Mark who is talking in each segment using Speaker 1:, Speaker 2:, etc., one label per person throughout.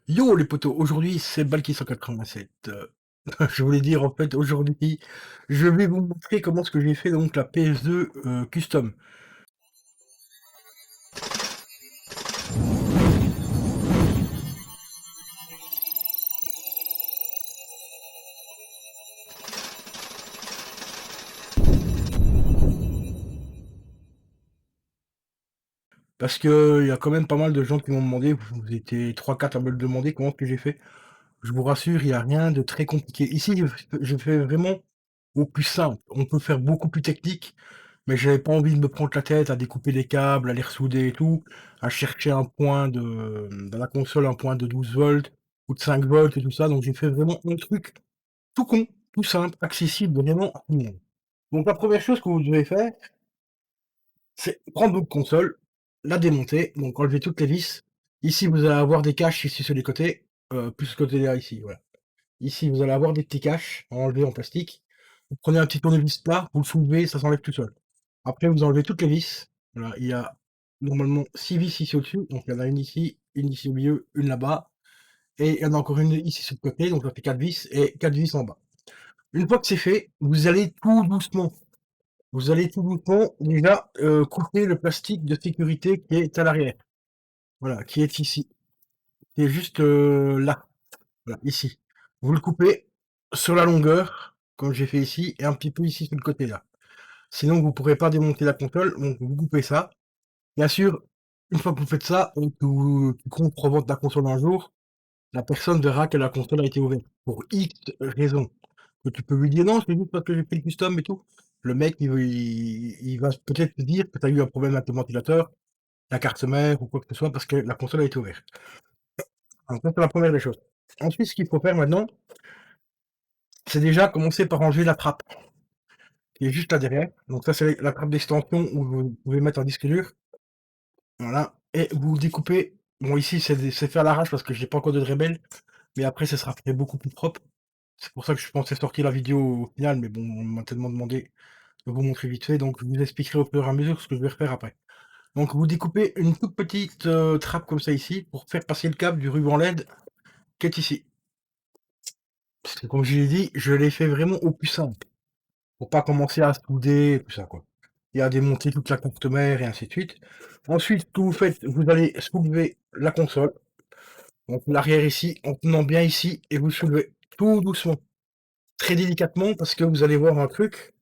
Speaker 1: Yo les potos, aujourd'hui c'est Balki 187. Je voulais dire en fait aujourd'hui, je vais vous montrer comment ce que j'ai fait donc la PS2 custom. Parce que il y a quand même pas mal de gens qui m'ont demandé, vous étiez 3-4 à me le demander comment ce que j'ai fait. Je vous rassure, il y a rien de très compliqué. Ici, je fais vraiment au plus simple. On peut faire beaucoup plus technique, mais j'avais pas envie de me prendre la tête à découper des câbles, à les ressouder et tout, à chercher un point dans la console, un point de 12 volts ou de 5 volts et tout ça. Donc j'ai fait vraiment un truc tout con, tout simple, accessible vraiment à tout le monde. Donc la première chose que vous devez faire, c'est prendre votre console, la démonter, donc enlever toutes les vis. Ici, vous allez avoir des caches ici sur les côtés, plus ce côté-là ici, voilà. Ici, vous allez avoir des petits caches à enlever en plastique. Vous prenez un petit tournevis plat, vous le soulevez, ça s'enlève tout seul. Après, vous enlevez toutes les vis. Voilà, il y a normalement 6 vis ici au-dessus, donc il y en a une ici au milieu, une là-bas, et il y en a encore une ici sur le côté, donc ça fait 4 vis et 4 vis en bas. Une fois que c'est fait, vous allez tout doucement. Vous allez tout doucement déjà couper le plastique de sécurité qui est à l'arrière. Voilà, qui est ici, qui est juste là, voilà, ici. Vous le coupez sur la longueur, comme j'ai fait ici, et un petit peu ici sur le côté là. Sinon, vous ne pourrez pas démonter la console, donc vous coupez ça. Bien sûr, une fois que vous faites ça, et que tu comptes revendre ta console un jour, la personne verra que la console a été ouverte pour X raisons. Que tu peux lui dire non, c'est juste parce que j'ai fait le custom et tout. Le mec, il va peut-être te dire que tu as eu un problème avec le ventilateur, la carte mère ou quoi que ce soit parce que la console a été ouverte. Donc ça, c'est la première des choses. Ensuite, ce qu'il faut faire maintenant, c'est déjà commencer par enlever la trappe qui est juste là derrière. Donc ça, c'est la trappe d'extension où vous pouvez mettre un disque dur. Voilà. Et vous découpez. Bon, ici, c'est fait à l'arrache parce que j'ai pas encore de Dremel, mais après, ça sera fait beaucoup plus propre. C'est pour ça que je pensais sortir la vidéo au final, mais bon, on m'a tellement demandé de vous montrer vite fait, donc je vous expliquerai au fur et à mesure ce que je vais refaire après. Donc vous découpez une toute petite trappe comme ça ici, pour faire passer le câble du ruban LED qui est ici. Parce que comme je l'ai dit, je l'ai fait vraiment au plus simple, pour pas commencer à souder et tout ça quoi. Et à démonter toute la carte mère et ainsi de suite. Ensuite, ce que vous faites, vous allez soulever la console, donc l'arrière ici, en tenant bien ici, et vous soulevez tout doucement, très délicatement, parce que vous allez voir un truc,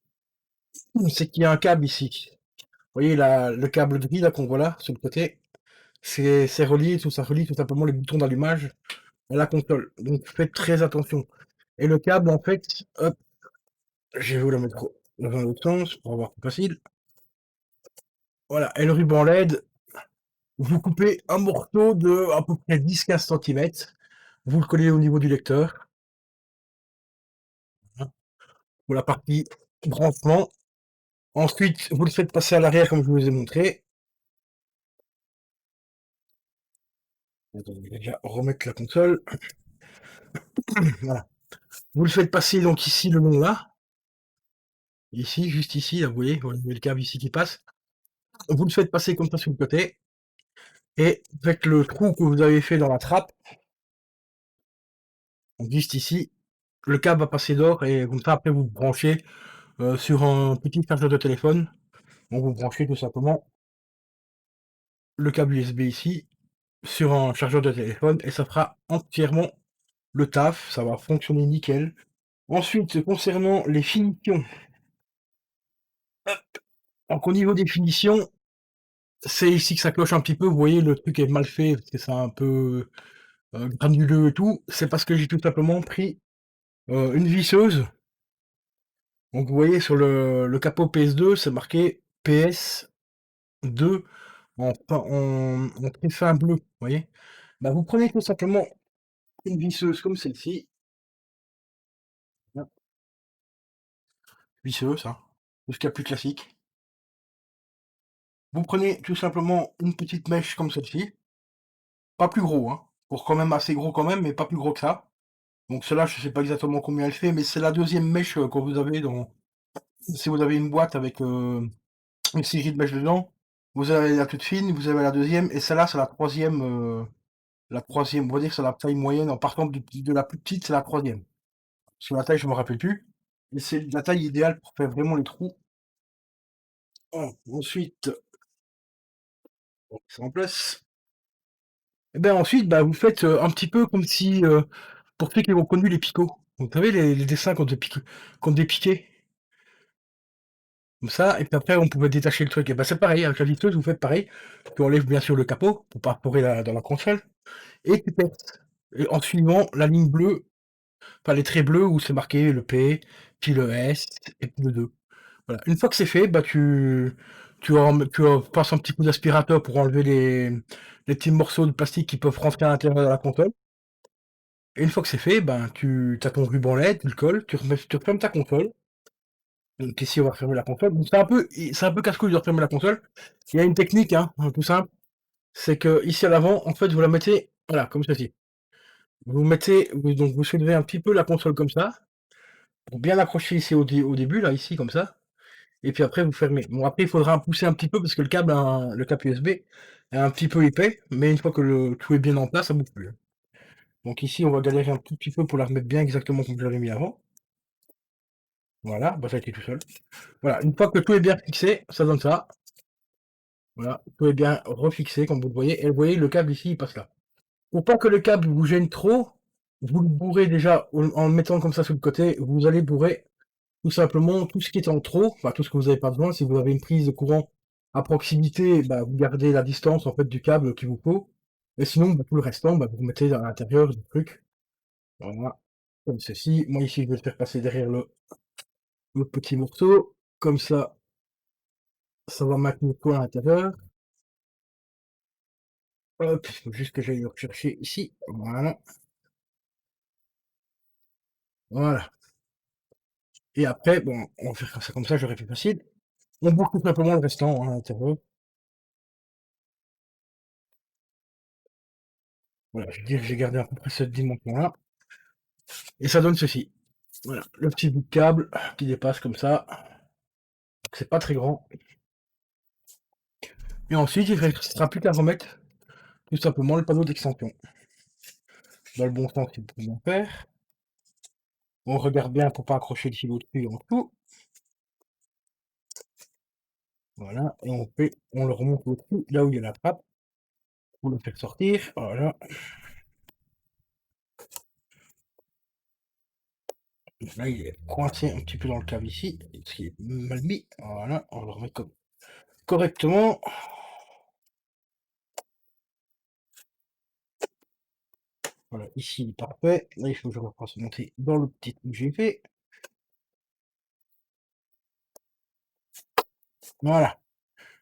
Speaker 1: c'est qu'il y a un câble ici. Vous voyez le câble gris là qu'on voit là, sur le côté, c'est relié, ça relie tout simplement les boutons d'allumage à la console. Donc faites très attention. Et le câble en fait, hop, je vais vous le mettre dans un autre sens pour avoir plus facile. Voilà, et le ruban LED, vous coupez un morceau de à peu près 10-15 centimètres. Vous le collez au niveau du lecteur, hein, pour la partie branchement. Ensuite, vous le faites passer à l'arrière comme je vous ai montré. Attendez, je vais déjà remettre la console. Voilà. Vous le faites passer donc ici le long là. Ici, juste ici, là, vous voyez le câble ici qui passe. Vous le faites passer comme ça sur le côté. Et avec le trou que vous avez fait dans la trappe, juste ici, le câble va passer d'or et comme ça après vous branchez sur un petit chargeur de téléphone. Donc vous branchez tout simplement le câble USB ici sur un chargeur de téléphone et ça fera entièrement le taf, ça va fonctionner nickel. Ensuite, concernant les finitions, donc au niveau des finitions, c'est ici que ça cloche un petit peu, vous voyez le truc est mal fait, parce que c'est un peu granuleux et tout, c'est parce que j'ai tout simplement pris une visseuse. Donc vous voyez sur le capot PS2, c'est marqué PS2 en très fin bleu, vous voyez? Bah, vous prenez tout simplement une visseuse comme celle-ci, hein, visseuse, hein, tout ce qu'il y a plus classique. Vous prenez tout simplement une petite mèche comme celle-ci, pas plus gros, hein, pour quand même assez gros quand même, mais pas plus gros que ça. Donc celle-là, je sais pas exactement combien elle fait, mais c'est la deuxième mèche que vous avez dans si vous avez une boîte avec une série de mèches dedans, vous avez la toute fine, vous avez la deuxième, et celle-là, c'est la troisième. La troisième, on va dire que c'est la taille moyenne en partant de la plus petite, c'est la troisième. Sur la taille, je me rappelle plus. Et c'est la taille idéale pour faire vraiment les trous. Ensuite, c'est en place. Et ben ensuite, bah, vous faites un petit peu comme si, pour ceux qui ont connu les picots. Vous savez, les dessins qu'on dépiquait, comme ça, et puis après, on pouvait détacher le truc. Et ben c'est pareil, avec la visseuse, vous faites pareil. Tu enlèves bien sûr le capot pour pas forer dans la console, et tu perces. Et en suivant la ligne bleue, enfin les traits bleus où c'est marqué le P, puis le S, et puis le 2. Voilà. Une fois que c'est fait, bah tu passes un petit coup d'aspirateur pour enlever les petits morceaux de plastique qui peuvent rentrer à l'intérieur de la console. Et une fois que c'est fait, ben tu as ton ruban LED, tu le colles, tu refermes ta console. Donc ici on va refermer la console. Donc c'est un peu casse-couille de refermer la console. Il y a une technique, hein, tout simple. C'est que ici à l'avant, en fait, vous la mettez, voilà, comme ceci. Donc vous soulevez un petit peu la console comme ça, pour bien l'accrocher ici au début, là, ici, comme ça. Et puis après, vous fermez. Bon, après, il faudra pousser un petit peu parce que le câble USB est un petit peu épais, mais une fois que le tout est bien en place, ça bouge plus. Donc ici, on va galérer un tout petit peu pour la remettre bien exactement comme je l'avais mis avant. Voilà, bah ça a été tout seul. Voilà, une fois que tout est bien fixé, ça donne ça. Voilà, tout est bien refixé, comme vous le voyez. Et vous voyez, le câble ici, il passe là. Pour pas que le câble vous gêne trop, vous le bourrez déjà en le mettant comme ça sur le côté. Vous allez bourrer tout simplement tout ce qui est en trop, enfin tout ce que vous n'avez pas besoin. Si vous avez une prise de courant à proximité, bah, vous gardez la distance en fait du câble qu'il vous faut. Et sinon, bah, tout le restant, bah, vous mettez à l'intérieur du truc. Voilà, comme ceci. Moi ici, je vais le faire passer derrière le petit morceau. Comme ça va maintenir tout à l'intérieur. Hop, il faut juste que j'aille le rechercher ici. Voilà, voilà. Et après, bon, on va faire ça comme ça, j'aurais fait facile. On boucle tout simplement le restant hein, à l'intérieur. Voilà, je veux dire, j'ai gardé à peu près cette dimension-là. Et ça donne ceci. Voilà, le petit bout de câble qui dépasse comme ça. C'est pas très grand. Et ensuite, il ne restera plus qu'à remettre tout simplement le panneau d'extension. Dans le bon sens, il faut bien faire. On regarde bien pour pas accrocher le fil dessus en dessous. Voilà, et on le remonte au-dessus, là où il y a la trappe, pour le faire sortir. Voilà. Là, il est coincé un petit peu dans le câble ici, ce qui est mal mis. Voilà, on le remet correctement. Voilà, ici, il est parfait. Là, il faut que je refasse monter dans le petit trou que j'ai fait. Voilà.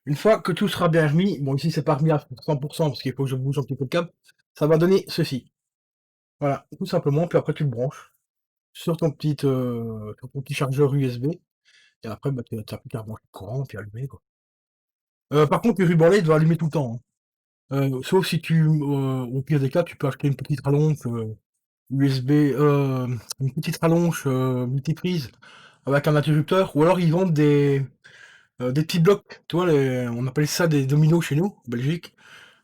Speaker 1: Une fois que tout sera bien remis, bon ici c'est pas remis à 100% parce qu'il faut que je bouge un petit peu le câble, ça va donner ceci. Voilà, tout simplement, puis après tu le branches sur ton petit chargeur USB, et après bah, tu n'as plus qu'à brancher le courant, puis allumer quoi. Par contre, le ruban LED doit allumer tout le temps, hein. Sauf si au pire des cas, tu peux acheter une petite rallonge USB, une petite rallonge multiprise avec un interrupteur, ou alors ils vendent des petits blocs, tu vois, on appelle ça des dominos chez nous, en Belgique.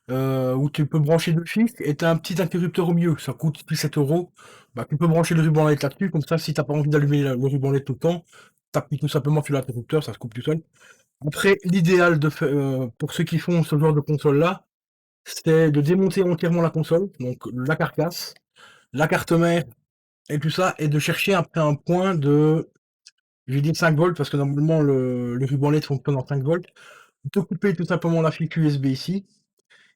Speaker 1: Où tu peux brancher 2 fils et tu as un petit interrupteur au milieu, ça coûte plus 7 €. Bah, tu peux brancher le ruban LED là-dessus, comme ça, si t'as pas envie d'allumer le ruban LED tout le temps, tu tout simplement sur l'interrupteur, ça se coupe tout seul. Après, l'idéal pour ceux qui font ce genre de console-là, c'est de démonter entièrement la console, donc la carcasse, la carte mère et tout ça, et de chercher après un point j'ai dit 5 volts parce que normalement le ruban LED fonctionne en 5 volts. De couper tout simplement la fiche USB ici,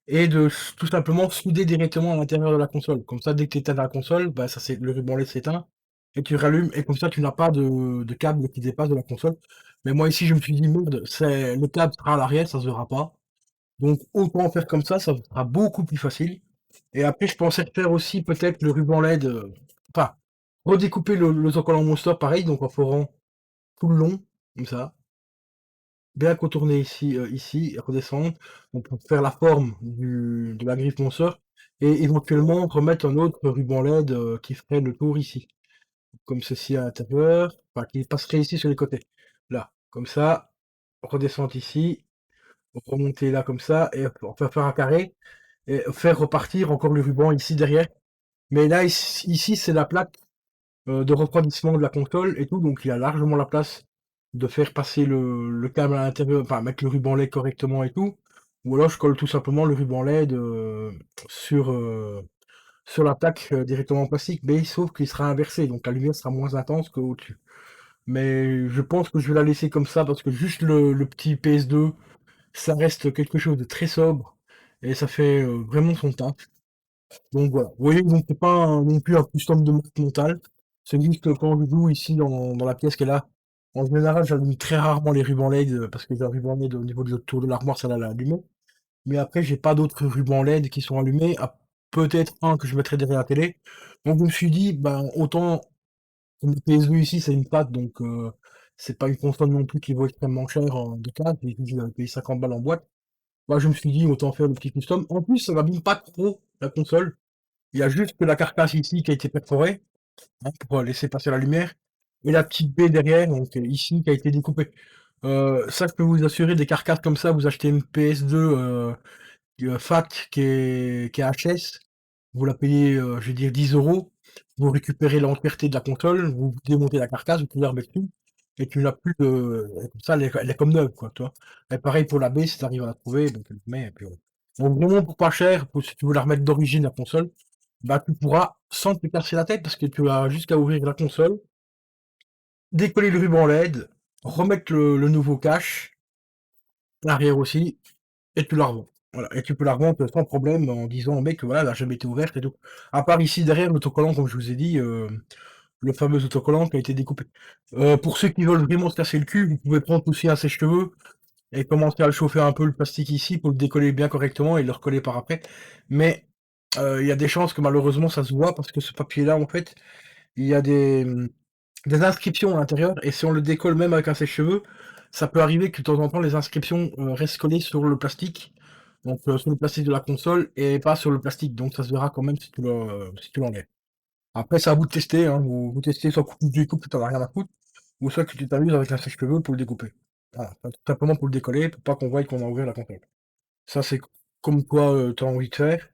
Speaker 1: et tout simplement souder directement à l'intérieur de la console. Comme ça, dès que tu éteins la console, bah, le ruban LED s'éteint et tu rallumes, et comme ça, tu n'as pas de câble qui dépasse de la console. Mais moi, ici, je me suis dit, merde, le câble sera à l'arrière, ça se verra pas. Donc, autant faire comme ça sera beaucoup plus facile. Et après, je pensais faire aussi peut-être le ruban LED, enfin, redécouper l'autocollant Monster pareil, donc en forant tout le long, comme ça. Bien contourner ici, redescendre, donc pour faire la forme de la griffe Monster, et éventuellement remettre un autre ruban LED qui ferait le tour ici, comme ceci à l'intérieur, enfin qui passerait ici sur les côtés. Là, comme ça, redescendre ici, remonter là comme ça, et enfin faire un carré, et faire repartir encore le ruban ici derrière. Mais là, ici c'est la plaque de refroidissement de la console et tout, donc il y a largement la place de faire passer le câble à l'intérieur, enfin mettre le ruban LED correctement et tout. Ou alors je colle tout simplement le ruban LED sur, sur la plaque directement en plastique, mais sauf qu'il sera inversé, donc la lumière sera moins intense qu'au-dessus. Mais je pense que je vais la laisser comme ça parce que juste le petit PS2, ça reste quelque chose de très sobre et ça fait vraiment son taf. Donc voilà. Vous voyez, donc c'est pas non plus un custom de marque mentale. C'est juste que quand je joue ici dans la pièce qu'elle a, en général, j'allume très rarement les rubans LED parce que j'ai un ruban LED au niveau de tour de l'armoire, ça l'a allumé. Mais après, j'ai pas d'autres rubans LED qui sont allumés, à peut-être un que je mettrai derrière la télé. Donc je me suis dit, ben autant le PSU ici, c'est une patte, donc c'est pas une console non plus qui vaut extrêmement cher en de cas, j'ai payé 50 balles en boîte. Bah, je me suis dit, autant faire le petit custom. En plus, ça m'abîme pas trop la console. Il y a juste que la carcasse ici qui a été perforée, hein, pour laisser passer la lumière, et la petite baie derrière, donc ici, qui a été découpée. Ça, je peux vous assurer, des carcasses comme ça, vous achetez une PS2 FAT qui est HS, vous la payez, je vais dire 10 €, vous récupérez l'entièreté de la console, vous démontez la carcasse, vous pouvez la remettre dessus, et tu n'as plus de comme ça, elle est comme neuve, quoi, tu vois? Et pareil pour la baie, si tu arrives à la trouver, donc tu le mets et puis voilà. Donc vraiment pour pas cher, pour si tu veux la remettre d'origine, la console, bah, tu pourras sans te casser la tête parce que tu as juste qu'à ouvrir la console, décoller le ruban LED, remettre le nouveau cache, l'arrière aussi, et tu la revends. Voilà. Et tu peux la revendre sans problème en disant au mec que voilà, elle a jamais été ouverte et tout. À part ici derrière l'autocollant, comme je vous ai dit, le fameux autocollant qui a été découpé. Pour ceux qui veulent vraiment se casser le cul, vous pouvez prendre aussi un sèche-cheveux et commencer à le chauffer un peu le plastique ici pour le décoller bien correctement et le recoller par après. Mais il y a des chances que malheureusement ça se voit parce que ce papier-là, en fait, il y a des inscriptions à l'intérieur, et si on le décolle même avec un sèche-cheveux, ça peut arriver que de temps en temps les inscriptions restent collées sur le plastique, donc sur le plastique de la console et pas sur le plastique, donc ça se verra quand même si tu l'enlèves. Après, c'est à vous de tester, hein, vous testez soit que tu découpes, que t'en as rien à foutre, ou soit que tu t'amuses avec un sèche-cheveux pour le découper. Voilà, tout simplement pour le décoller, pour pas qu'on voie qu'on a ouvert la console. Ça, c'est comme toi, t'as envie de faire,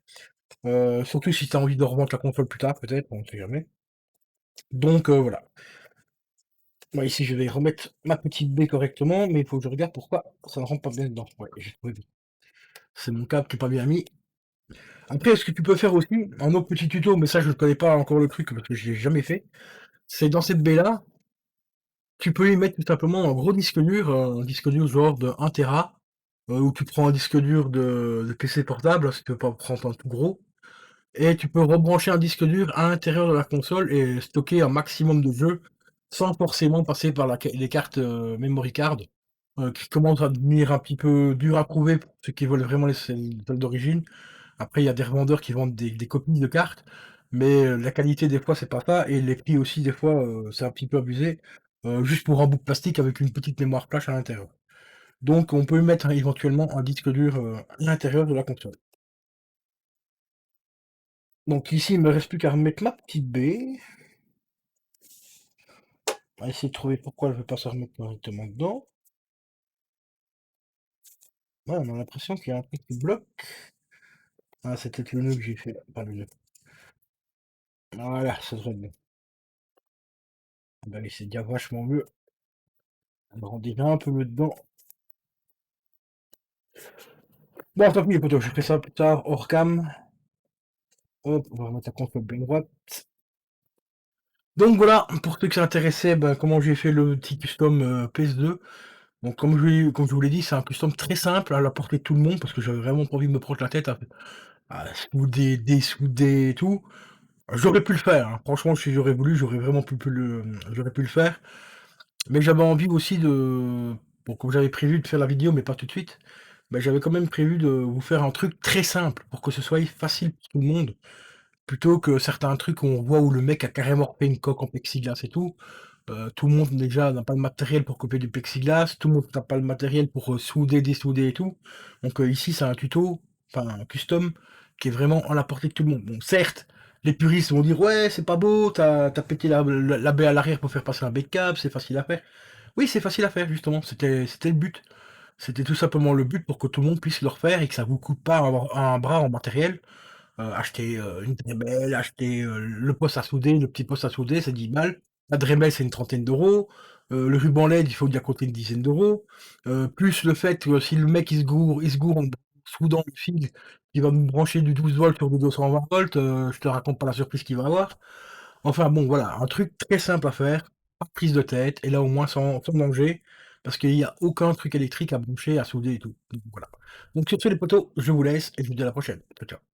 Speaker 1: surtout si t'as envie de revendre la console plus tard, peut-être, on sait jamais. Donc voilà. Moi, ici, je vais remettre ma petite baie correctement, mais il faut que je regarde pourquoi ça ne rentre pas bien dedans. Ouais, j'ai trouvé. C'est mon câble qui est pas bien mis. Après, ce que tu peux faire aussi, un autre petit tuto, mais ça, je ne connais pas encore le truc parce que je l'ai jamais fait, c'est dans cette baie-là, tu peux y mettre tout simplement un disque dur genre de 1 Tera, où tu prends un disque dur de PC portable, si tu veux pas prendre un tout gros, et tu peux rebrancher un disque dur à l'intérieur de la console et stocker un maximum de jeux sans forcément passer par les cartes memory card, qui commencent à devenir un petit peu dur à trouver pour ceux qui veulent vraiment celles d'origine. Après, il y a des revendeurs qui vendent des copies de cartes, mais la qualité des fois c'est pas ça, et les prix aussi des fois c'est un petit peu abusé, juste pour un bout de plastique avec une petite mémoire flash à l'intérieur. Donc on peut mettre éventuellement un disque dur à l'intérieur de la console. Donc ici, il me reste plus qu'à remettre ma petite baie. On va essayer de trouver pourquoi elle veut pas se remettre correctement dedans. Ouais, on a l'impression qu'il y a un truc qui bloque. Ah, c'est peut-être le nœud que j'ai fait, pas le nœud. Voilà, ça devrait être bon. Ah bah oui, c'est déjà vachement mieux. On rend déjà un peu mieux dedans. Bon, tant pis les potos, je ferai ça plus tard, hors cam. Hop, on va remettre la console bien droite. Donc voilà, pour ceux qui s'intéressaient, ben, comment j'ai fait le petit custom PS2. Donc comme je vous l'ai dit, c'est un custom très simple à la portée de tout le monde, parce que j'avais vraiment pas envie de me prendre la tête à souder, dessouder et tout. J'aurais pu le faire, hein. Franchement, si j'aurais voulu, j'aurais pu le faire. Mais j'avais envie aussi de bon, comme j'avais prévu de faire la vidéo, mais pas tout de suite, bah, j'avais quand même prévu de vous faire un truc très simple pour que ce soit facile pour tout le monde, plutôt que certains trucs où on voit où le mec a carrément refait une coque en plexiglas et tout. Tout le monde déjà n'a pas le matériel pour couper du plexiglas, tout le monde n'a pas le matériel pour, souder, dessouder et tout. Donc, ici, c'est un tuto, enfin un custom, qui est vraiment à la portée de tout le monde. Bon, certes, les puristes vont dire: «Ouais, c'est pas beau, t'as pété la baie à l'arrière pour faire passer un baie de câble, c'est facile à faire». Oui, c'est facile à faire justement, c'était le but. C'était tout simplement le but pour que tout le monde puisse le refaire et que ça vous coûte pas un bras en matériel. Acheter, une dremel, acheter, le poste à souder, le petit poste à souder, c'est 10 balles. La dremel, c'est une trentaine d'euros. Le ruban LED, il faut bien compter une dizaine d'euros. Plus le fait que si le mec il se gourre en soudant le fil, il va me brancher du 12 volts sur du 220 volts, je te raconte pas la surprise qu'il va avoir. Enfin bon, voilà, un truc très simple à faire, pas de prise de tête et là au moins sans danger, parce qu'il y a aucun truc électrique à brancher, à souder et tout. Donc voilà. Donc sur ce les potos, je vous laisse et je vous dis à la prochaine. Ciao, ciao.